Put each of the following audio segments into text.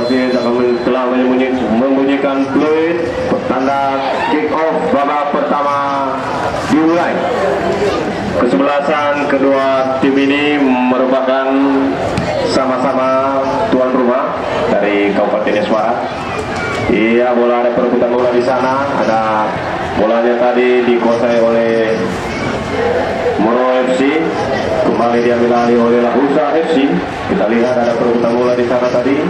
wasit akan telah membunyikan peluit pertanda kick off babak pertama dimulai. Kesebelasan kedua tim ini merupakan sama-sama tuan rumah dari Kabupaten Iswara. Iya, bola, ada perebutan bola di sana. Ada bolanya tadi dikuasai oleh Moro FC, kembali diambil alih oleh Lahusa FC. Kita lihat ada perebutan bola di sana tadi.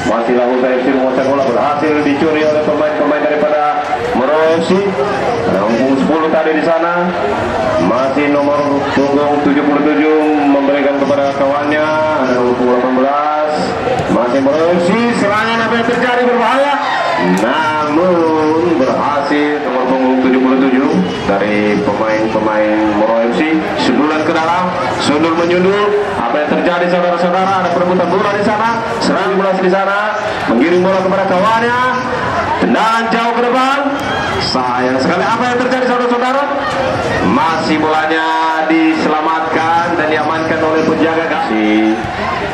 Masih Lahusa FC menguasai bola, berhasil dicuri oleh pemain-pemain daripada Moro FC. Ada punggung 10 tadi di sana. Masih nomor punggung 77 memberikan kepada kawannya. Ada nomor punggung 18. Masih Moro FC. Serangan apa yang terjadi berbahaya. Namun berhasil nomor punggung 77 dari pemain-pemain Moro FC. Sundulan ke dalam, sundul menyundul. Apa yang terjadi saudara-saudara? Ada perebutan bola di sana, serang bola di sana, mengirim bola kepada kawannya, tendangan jauh ke depan. Sayang sekali, apa yang terjadi saudara-saudara? Masih bolanya diselamatkan dan diamankan oleh penjaga kasih.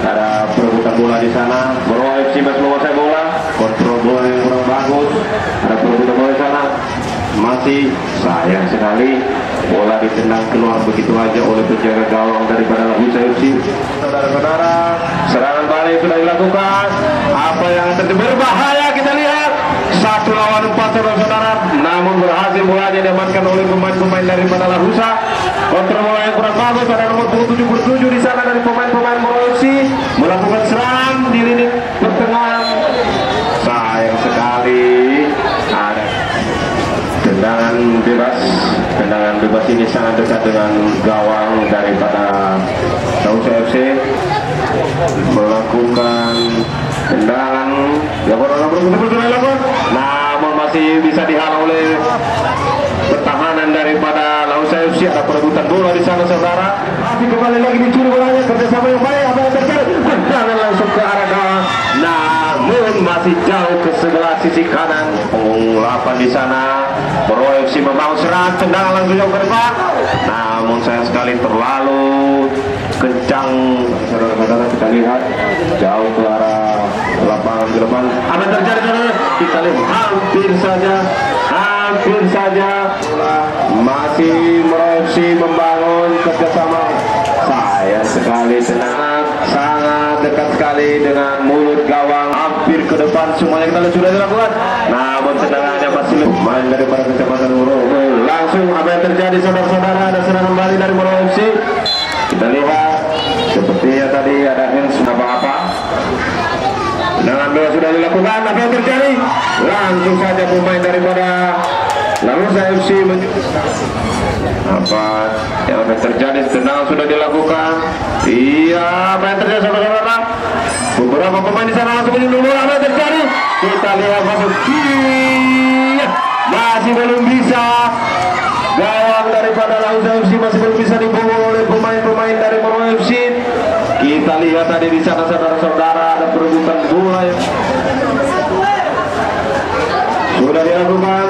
Ada perebutan bola di sana. Moro FC masih menguasai bola, kontrol bola yang kurang bagus. Ada perebutan bola di sana. Masih sayang sekali, bola ditendang keluar begitu aja oleh penjaga gawang daripada Lahusa FC. Saudara-saudara, serangan balik sudah dilakukan. Apa yang terjadi berbahaya, kita lihat 1 lawan 4 saudara-saudara. Namun berhasil bolanya diamankan oleh pemain-pemain daripada Lahusa. Kontrol bola yang kurang bagus. Ada nomor 77 di sana dari pemain-pemain Moro FC melakukan serang di lini pertengahan. Sayang sekali, ada tendangan bebas. Tendangan bebas ini sangat dekat dengan gawang daripada Lahusa FC. Melakukan tendangan yang betul-betul dilakukan, namun masih bisa dihalang oleh pertahanan daripada Lahusa FC. Ada perebutan bola di sana saudara. Masih kembali lagi dicuri bolanya, kerjasama yang baik. Apa yang terjadi? Tendangan langsung ke arah gawang, namun masih jauh ke sebelah sisi kanan. Punggung 8 di sana. Moro FC membangun serang, tendangan langsung jauh ke depan. Namun sayang sekali terlalu kencang saudara-saudara. Kita lihat jauh ke arah lapangan ke depan. Apa yang terjadi saudara? Kita lihat hampir saja masih Moro FC membangun kerjasama. Sayang sekali, tendangan sangat dekat sekali dengan mulut gawang, hampir ke depan. Semuanya kita lihat sudah dilakukan, namun tendangannya masih main daripada Kecamatan Moro. Langsung apa yang terjadi saudara-saudara? Ada serangan balik dari Moro FC. Kita lihat sepertinya tadi ada hands apa-apa. Tendangan bola sudah dilakukan. Apa yang terjadi? Langsung saja pemain daripada Lahusa FC apa yang akan terjadi? Tendangan sudah dilakukan. Iya, apa yang terjadi saudara-saudara? Beberapa pemain di sana langsung menyundul bola. Apa yang terjadi? Kita lihat masuk. Masih belum bisa. Gawang daripada Lahusa FC masih belum bisa dibobol oleh pemain-pemain dari Moro FC. Kita lihat tadi di sana saudara-saudara ada perebutan bola yang sudah dilakukan.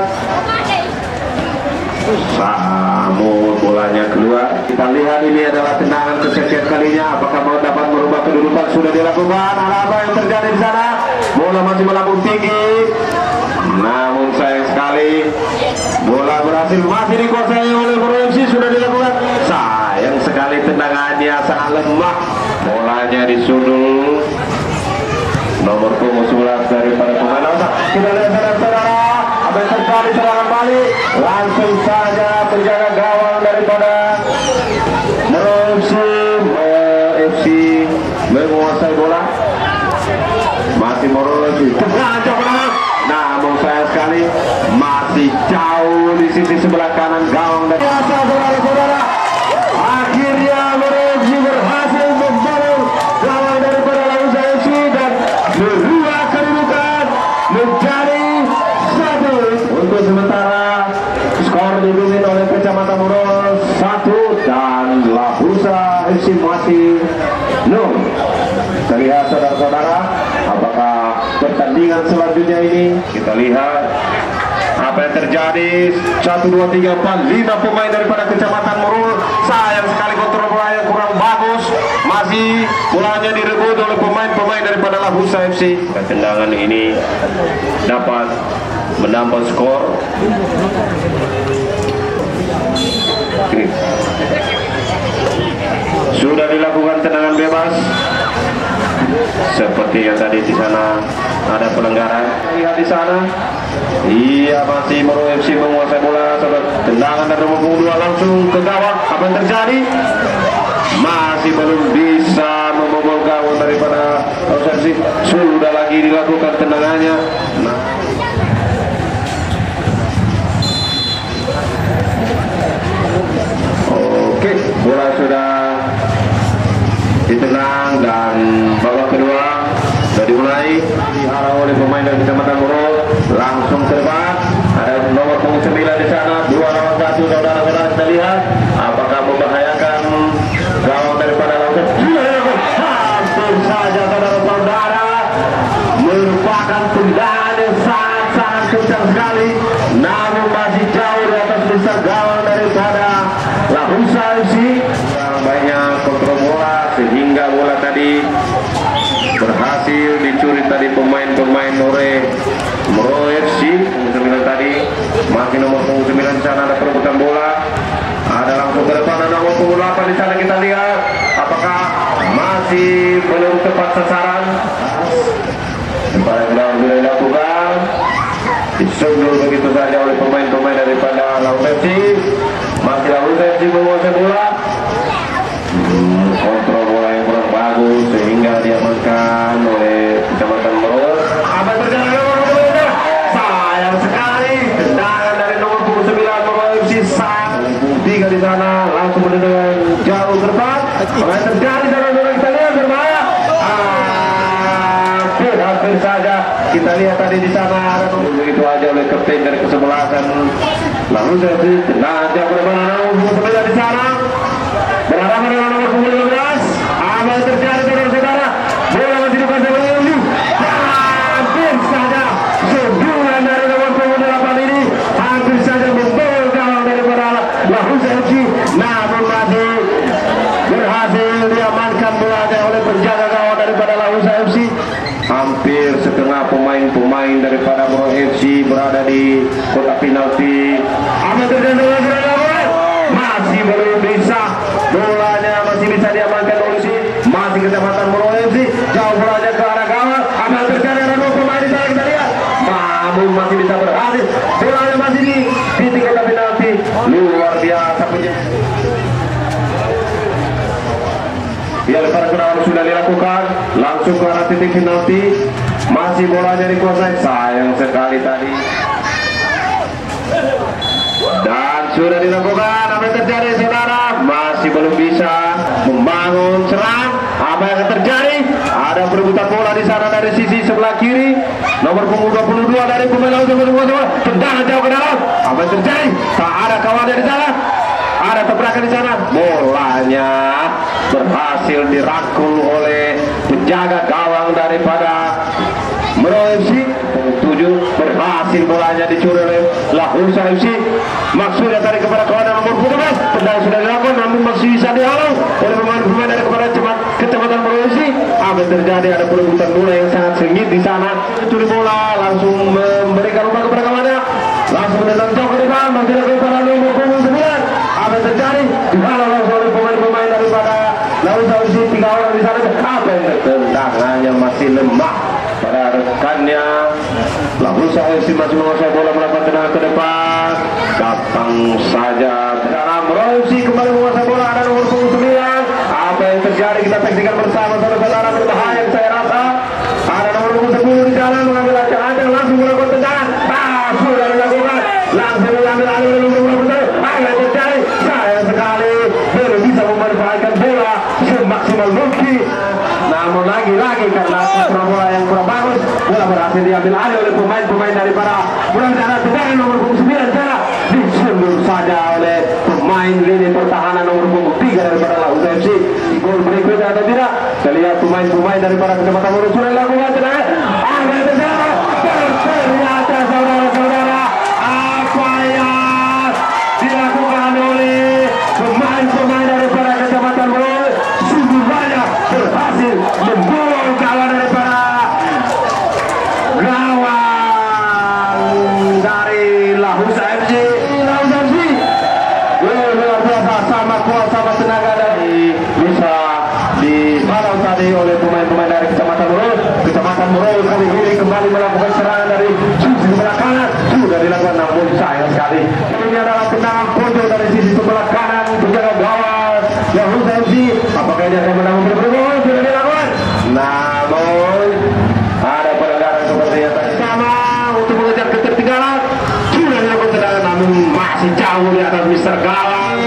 Namun bolanya keluar. Kita lihat ini adalah tendangan kesekian kalinya. Apakah mau dapat merubah kedudukan? Sudah dilakukan. Apa yang terjadi di sana? Bola masih melambung tinggi. Namun sayang sekali, bola berhasil masih dikuasai oleh Moro FC. Sudah dilakukan. Sayang sekali, tendangannya sangat lemah. Bolanya disundul nomor punggung 11 daripada pemain Lahusa. Kita lihat saudara-saudara, apa yang terjadi? Serangan balik. Langsung saja penjaga gawang daripada Moro FC menguasai bola. Masih Moro FC. Namun sayang sekali masih jauh di sisi sebelah kanan gawang dan saudara-saudara. Akhirnya Moro FC berhasil membangun gawang daripada Lahusa FC dan merubah kedudukan menjadi 1. Untuk sementara skor dipimpin oleh Kecamatan Moro 1 dan Lahusa FC masih 0. Kita lihat saudara-saudara, apakah pertandingan selanjutnya ini? Kita lihat apa yang terjadi. 1, 2, 3, 4, 5 pemain daripada Kecamatan Moro. Sayang sekali kontrol bola yang kurang bagus. Masih masih bolanya direbut oleh pemain-pemain daripada Lahusa FC. Tendangan ini dapat menambah skor. Sudah dilakukan tendangan bebas. Seperti yang tadi di sana ada pelanggaran. Lihat di sana. Iya, masih Moro FC menguasai bola. Tendangan dari nomor 2 langsung ke gawang. Apa yang terjadi? Masih belum bisa membobol gawang daripada Lahusa FC. Sudah lagi dilakukan tendangannya. Nah. Oke, bola sudah ditendang dan babak kedua sudah dimulai. Dihalau oleh pemain dari Kecamatan Moro, langsung ke depan. Ada nomor 9 di sana, 2 lawan 1. Saudara-saudara, kita lihat apakah membahayakan gawang daripada Lahusa. Hampir saja saudara-saudara, merupakan tendangan yang sangat-sangat kencang sekali, namun masih jauh di atas besar gawang daripada Lahusa FC. Banyak kontrol bola sehingga bola tadi berhasil dicuri tadi pemain-pemain Moro FC. 9 tadi masih nomor 9 di sana, ada perebutan bola, ada langsung ke depan, ada nomor 8 di sana. Kita lihat apakah masih belum tepat sasaran. Supaya sudah dilakukan, disundul begitu saja oleh pemain-pemain daripada Lahusa FC. Masih Lahusa FC menguasai bola. Kontrol bola yang kurang bagus sehingga diamankan oleh Kecamatan Moro. Apa terjadi? Sayang sekali tendangan dari nomor 9 Moro FC. 3 di sana langsung menendang jauh ke depan. Apa yang terjadi saudara-saudara, kita lihat berbahaya. Hampir saja kita lihat tadi di sana ada begitu aja oleh kapten dari kesebelasan Lahusa FC. Tendangan jauh ke depan, nomor 9 di sana berhadapan dengan nomor 15. Apa yang terjadi saudara-saudara? Bola masih dikuasai oleh MU. Hampir saja sebulan dari nomor 8 ini hampir saja membobol gawang daripada Lahusa FC, namun masih berhasil diamankan bolanya oleh penjaga gawang daripada Lahusa FC. Hampir setengah pemain-pemain daripada Moro FC berada di kotak penalti. Apa yang terjadi saudara-saudara? Masih belum bisa, bolanya masih bisa diamankan oleh masih Kecamatan Moro FC. Jauh bolanya ke arah gawang. Apa yang terjadi? Ada 2 pemain di sana, kita lihat. Namun masih bisa berhasil, bolanya masih di titik kotak penalti. Luar biasa penjaga. Ya, lemparan kerawang sudah dilakukan langsung ke arah titik penalti. Masih bolanya dikuasai. Sayang sekali tadi. Dan sudah dilakukan. Apa yang terjadi saudara? Masih belum bisa membangun serang. Apa yang akan terjadi? Ada perebutan bola di sana dari sisi sebelah kiri. Nomor 22 dari pemain Lahusa. Tendangan jauh ke dalam. Apa yang terjadi? Tak ada kawannya di sana. Ada tabrakan di sana. Bolanya berhasil dirangkul oleh penjaga gawang daripada Moro FC. 7 berhasil bolanya dicuri oleh Lahusa FC. Maksudnya tadi kepada kawan nomor 12. Tendangan sudah dilakukan namun masih bisa dihalau oleh pemain-pemain dari Kecamatan Moro FC. Apa yang terjadi? Ada perebutan bola yang sangat sengit di sana. Curi bola langsung memberikan umpan kepada kawannya. Langsung menendang jauh ke depan. Masih ada kepada nomor 9. Apa yang terjadi? Dihalau langsung oleh pemain-pemain daripada Lahusa FC. 3 orang di sana. Apa yang tendangannya masih lemah pada rekannya. Lahusa FC masih menguasai bola, melakukan tendangan ke depan. Datang saja. Sekarang Moro FC kembali menguasai bola. Ada nomor 9. Apa yang terjadi? Kita saksikan bersama saudara-saudara. Berbahaya saya rasa. Ada nomor 10 di jalan mengambil ancang-ancang langsung melakukan tendangan. Sudah dilakukan. Langsung mengambil alih oleh nomor 10. Apa yang terjadi? Sayang sekali belum bisa memanfaatkan bola semaksimal mungkin. Namun lagi-lagi karena kontrol bola yang kurang bagus, bola berhasil diambil alih oleh pemain-pemain daripada mudah-mudahan tendangan nomor 9 sana disundul saja oleh pemain lini pertahanan nomor 3 daripada Lahusa FC. Gol berikutnya atau tidak? Kita lihat pemain-pemain daripada Kecamatan Moro sudah dilakukan tendangan. Ternyata saudara-saudara, apa yang dilakukan oleh pemain-pemain daripada Kecamatan Moro sungguh banyak.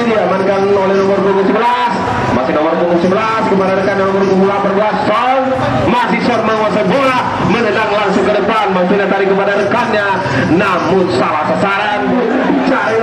diamankan oleh nomor punggung 11. Masih nomor punggung 11 kepada rekan nomor punggung 18 Son. Masih Son menguasai bola, menendang langsung ke depan, mencoba tarik kepada rekannya, namun salah sasaran. Cahaya